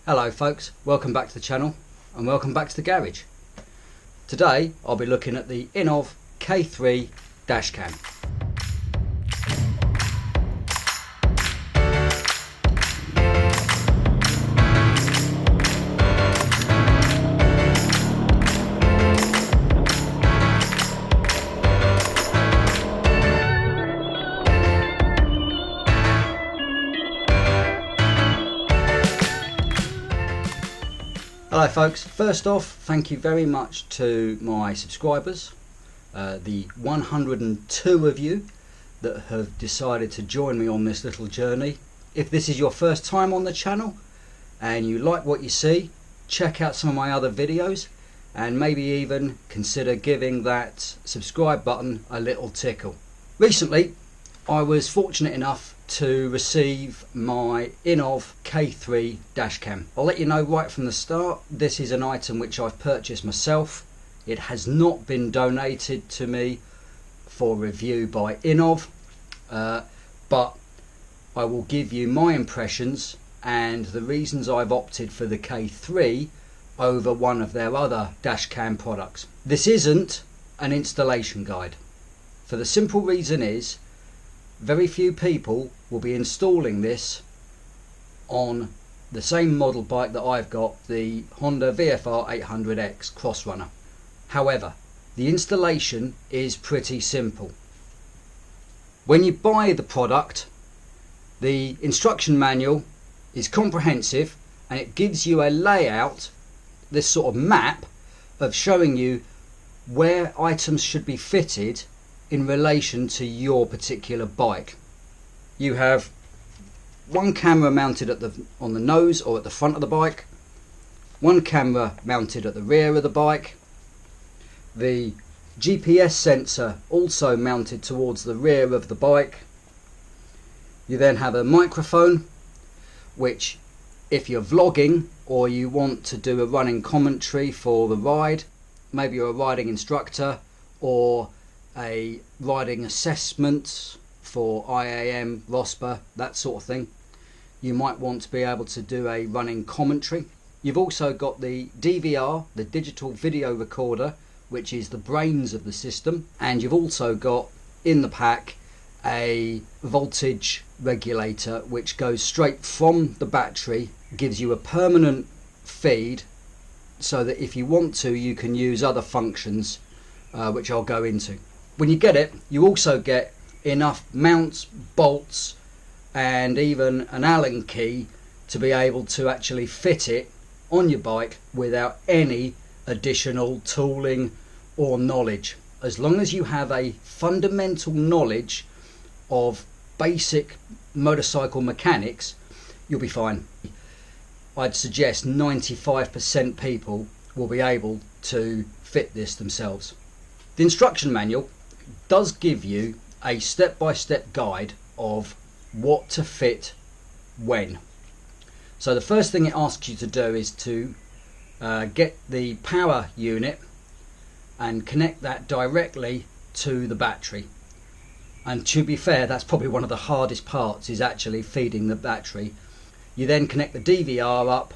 Hello folks, welcome back to the channel and welcome back to the garage. Today I'll be looking at the Innovv K3 Dashcam. Hello folks, first off thank you very much to my subscribers, the 102 of you that have decided to join me on this little journey. If this is your first time on the channel and you like what you see, check out some of my other videos and maybe even consider giving that subscribe button a little tickle. Recently I was fortunate enough to receive my Innovv K3 Dashcam. I'll let you know right from the start, this is an item which I've purchased myself. It has not been donated to me for review by Innovv, but I will give you my impressions and the reasons I've opted for the K3 over one of their other dashcam products. This isn't an installation guide, for the simple reason is very few people will be installing this on the same model bike that I've got, the Honda VFR 800X Cross Runner. However, the installation is pretty simple. When you buy the product, the instruction manual is comprehensive and it gives you a layout, this sort of map of showing you where items should be fitted in relation to your particular bike. You have one camera mounted on the nose or at the front of the bike, one camera mounted at the rear of the bike, the GPS sensor also mounted towards the rear of the bike. You then have a microphone which, if you're vlogging or you want to do a running commentary for the ride, maybe you're a riding instructor or a riding assessment for IAM, ROSPA, that sort of thing, you might want to be able to do a running commentary. You've also got the DVR, the digital video recorder, which is the brains of the system, and you've also got in the pack a voltage regulator which goes straight from the battery, gives you a permanent feed so that if you want to you can use other functions which I'll go into. When you get it, you also get enough mounts, bolts and even an Allen key to be able to actually fit it on your bike without any additional tooling or knowledge. As long as you have a fundamental knowledge of basic motorcycle mechanics, you'll be fine. I'd suggest 95% people will be able to fit this themselves. The instruction manual does give you a step-by-step guide of what to fit when. So the first thing it asks you to do is to get the power unit and connect that directly to the battery. And to be fair, that's probably one of the hardest parts, is actually feeding the battery. You then connect the DVR up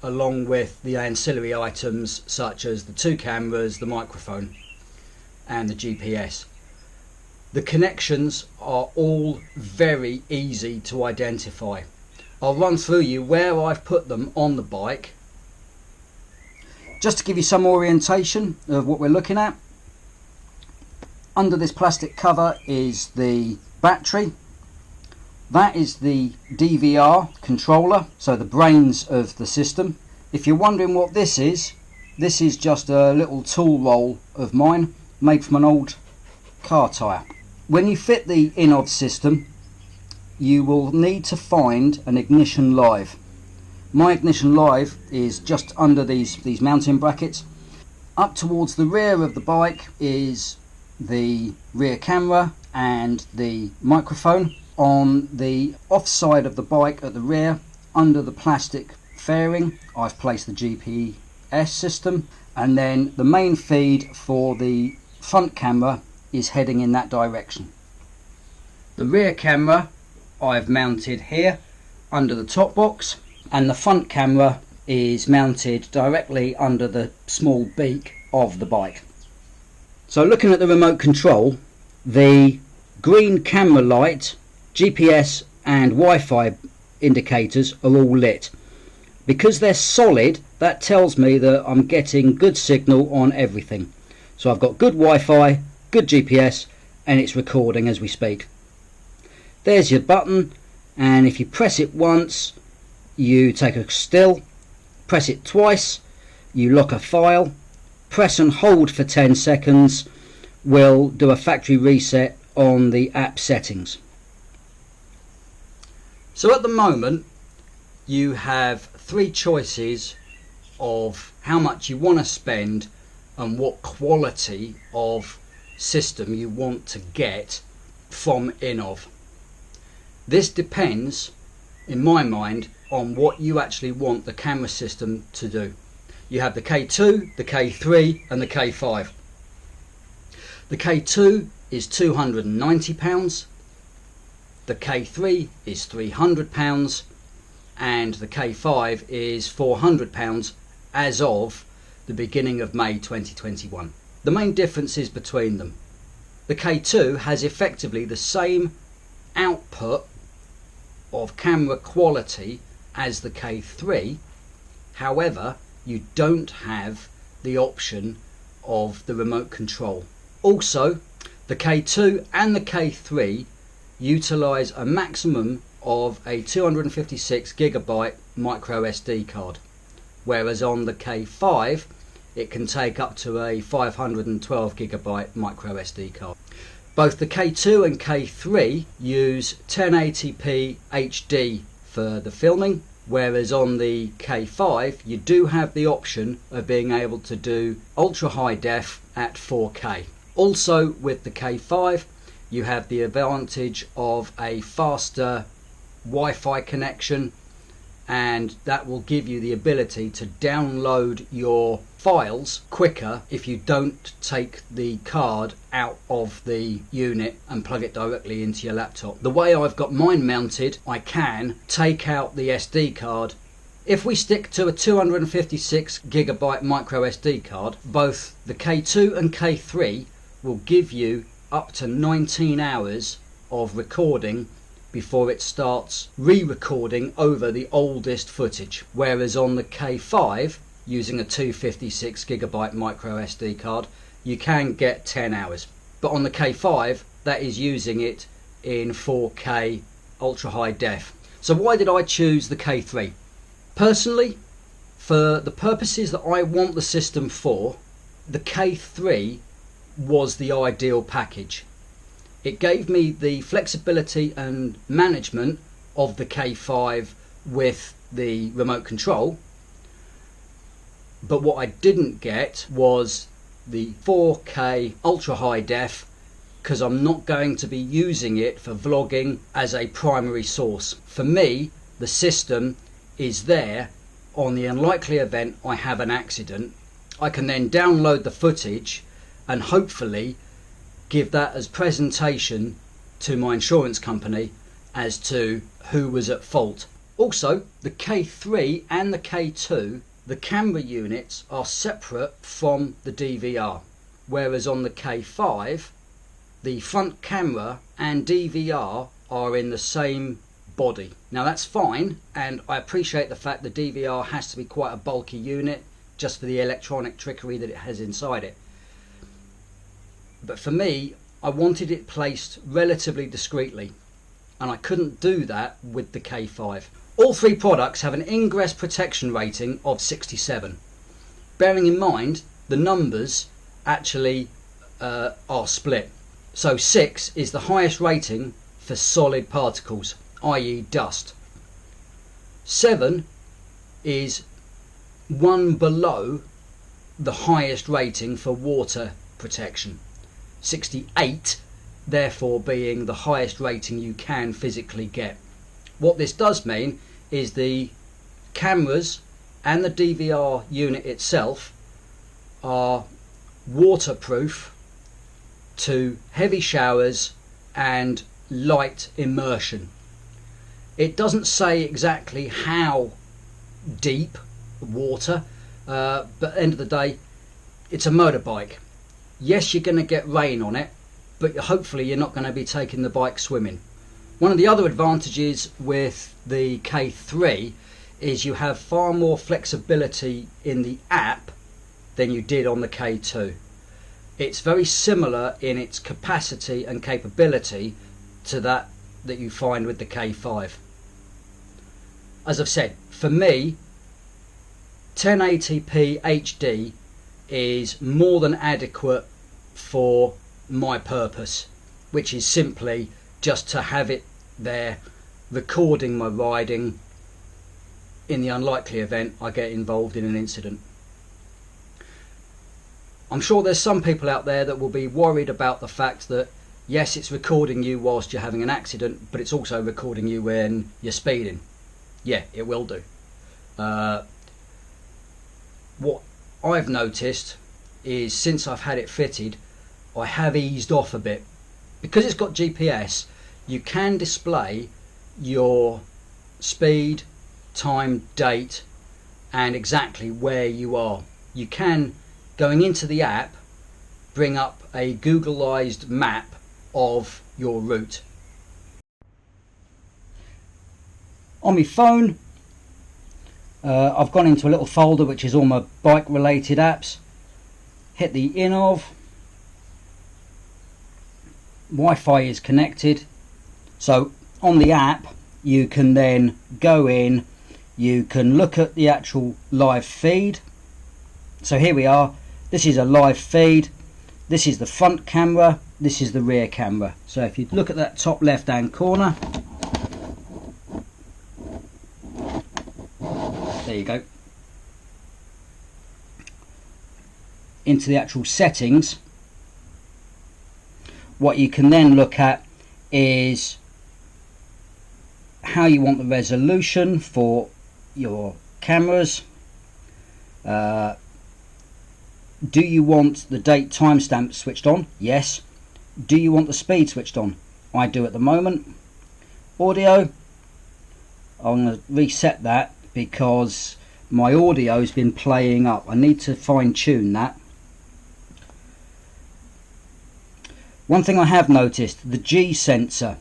along with the ancillary items such as the two cameras, the microphone and the GPS. The connections are all very easy to identify. I'll run through you where I've put them on the bike just to give you some orientation of what we're looking at. Under this plastic cover is the battery. That is the DVR controller, so the brains of the system. If you're wondering what this is just a little tool roll of mine made from an old car tyre. When you fit the Innovv system, you will need to find an ignition live. My ignition live is just under these mounting brackets. Up towards the rear of the bike is the rear camera and the microphone. On the off side of the bike at the rear, under the plastic fairing, I've placed the GPS system, and then the main feed for the front camera is heading in that direction. The rear camera I've mounted here under the top box, and the front camera is mounted directly under the small beak of the bike. So looking at the remote control, the green camera light, GPS and Wi-Fi indicators are all lit. Because they're solid, that tells me that I'm getting good signal on everything. So I've got good Wi-Fi, good GPS, and it's recording as we speak. There's your button, and if you press it once, you take a still, press it twice, you lock a file, press and hold for 10 seconds, will do a factory reset on the app settings. So at the moment you have three choices of how much you want to spend and what quality of system you want to get from Innovv. This depends, in my mind, on what you actually want the camera system to do. You have the K2, the K3 and the K5. The K2 is £290, the K3 is £300 and the K5 is £400 as of the beginning of May 2021. The main differences between them: the K2 has effectively the same output of camera quality as the K3, however you don't have the option of the remote control. Also, the K2 and the K3 utilise a maximum of a 256GB micro SD card, whereas on the K5 it can take up to a 512GB micro SD card. Both the K2 and K3 use 1080p HD for the filming, whereas on the K5 you do have the option of being able to do ultra high def at 4K. Also with the K5 you have the advantage of a faster Wi-Fi connection, and that will give you the ability to download your files quicker if you don't take the card out of the unit and plug it directly into your laptop. The way I've got mine mounted, I can take out the SD card. If we stick to a 256GB micro SD card, both the K2 and K3 will give you up to 19 hours of recording before it starts re-recording over the oldest footage, whereas on the K5 using a 256GB micro SD card you can get 10 hours, but on the K5 that is using it in 4K ultra high def. So why did I choose the K3? Personally, for the purposes that I want the system for, the K3 was the ideal package. It gave me the flexibility and management of the K5 with the remote control, but what I didn't get was the 4K ultra high def, because I'm not going to be using it for vlogging as a primary source. For me, the system is there on the unlikely event I have an accident. I can then download the footage and hopefully give that as presentation to my insurance company as to who was at fault. Also, the K3 and the K2, the camera units are separate from the DVR, whereas on the K5 the front camera and DVR are in the same body. Now that's fine, and I appreciate the fact the DVR has to be quite a bulky unit just for the electronic trickery that it has inside it. But for me, I wanted it placed relatively discreetly, and I couldn't do that with the K5. All three products have an ingress protection rating of 67. Bearing in mind the numbers actually are split. So 6 is the highest rating for solid particles, i.e. dust. 7 is one below the highest rating for water protection. 68 therefore being the highest rating you can physically get. What this does mean is the cameras and the DVR unit itself are waterproof to heavy showers and light immersion. It doesn't say exactly how deep water, but at the end of the day, it's a motorbike. Yes, you're going to get rain on it, but hopefully you're not going to be taking the bike swimming. One of the other advantages with the K3 is you have far more flexibility in the app than you did on the K2. It's very similar in its capacity and capability to that you find with the K5. As I've said, for me, 1080p HD is more than adequate for my purpose, which is simply just to have it there recording my riding in the unlikely event I get involved in an incident. I'm sure there's some people out there that will be worried about the fact that yes, it's recording you whilst you're having an accident, but it's also recording you when you're speeding. Yeah, it will do. What I've noticed is since I've had it fitted, I have eased off a bit. Because it's got GPS, you can display your speed, time, date, and exactly where you are. You can, going into the app, bring up a Googleized map of your route. On my phone, I've gone into a little folder which is all my bike related apps. Hit the Innovv. Wi-Fi is connected, so on the app you can then go in, you can look at the actual live feed. So here we are, this is a live feed, this is the front camera, this is the rear camera. So if you look at that top left hand corner, there you go, into the actual settings. What you can then look at is how you want the resolution for your cameras. Do you want the date timestamp switched on? Yes. Do you want the speed switched on? I do at the moment. Audio, I'm going to reset that because my audio has been playing up. I need to fine tune that. One thing I have noticed, the G sensor.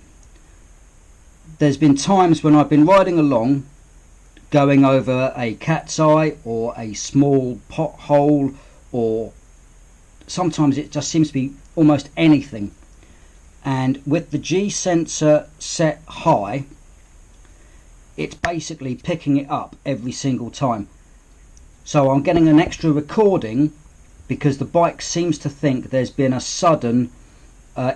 There's been times when I've been riding along, going over a cat's eye or a small pothole, or sometimes it just seems to be almost anything. And with the G sensor set high, it's basically picking it up every single time. So I'm getting an extra recording because the bike seems to think there's been a sudden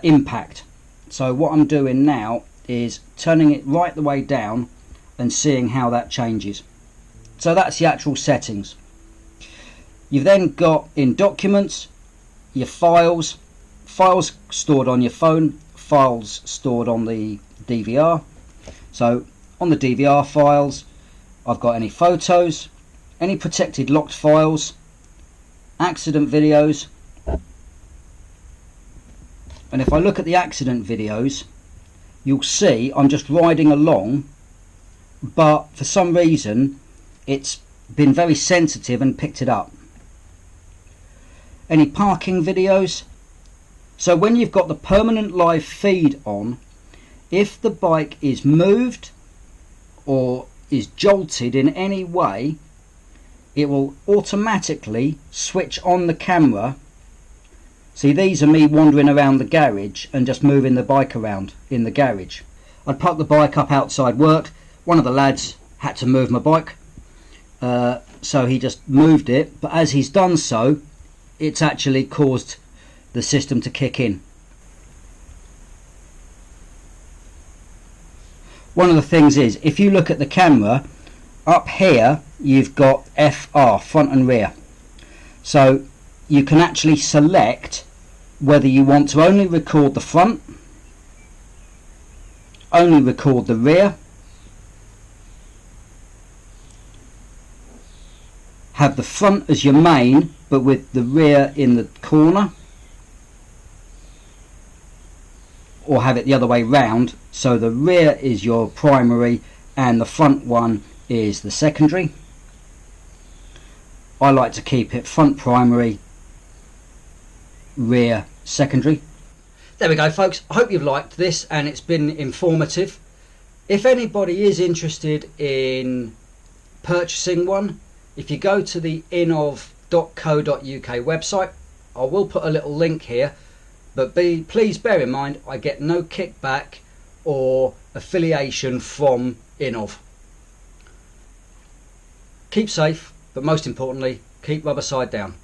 impact. So what I'm doing now is turning it right the way down and seeing how that changes. So that's the actual settings. You've then got in documents your files stored on your phone, files stored on the DVR. So on the DVR files I've got any photos, any protected locked files, accident videos. And if I look at the accident videos, you'll see I'm just riding along, but for some reason it's been very sensitive and picked it up. Any parking videos. So when you've got the permanent live feed on, if the bike is moved or is jolted in any way, it will automatically switch on the camera. See, these are me wandering around the garage and just moving the bike around in the garage. I'd parked the bike up outside work. One of the lads had to move my bike, so he just moved it, but as he's done so, it's actually caused the system to kick in. One of the things is, if you look at the camera, up here you've got FR, front and rear. So you can actually select whether you want to only record the front, only record the rear, have the front as your main but with the rear in the corner, or have it the other way round, so the rear is your primary and the front one is the secondary. I like to keep it front primary, rear secondary. There we go, folks. I hope you've liked this and it's been informative. If anybody is interested in purchasing one, if you go to the innovv.co.uk website, I will put a little link here, but please bear in mind I get no kickback or affiliation from Innovv. Keep safe, but most importantly, keep rubber side down.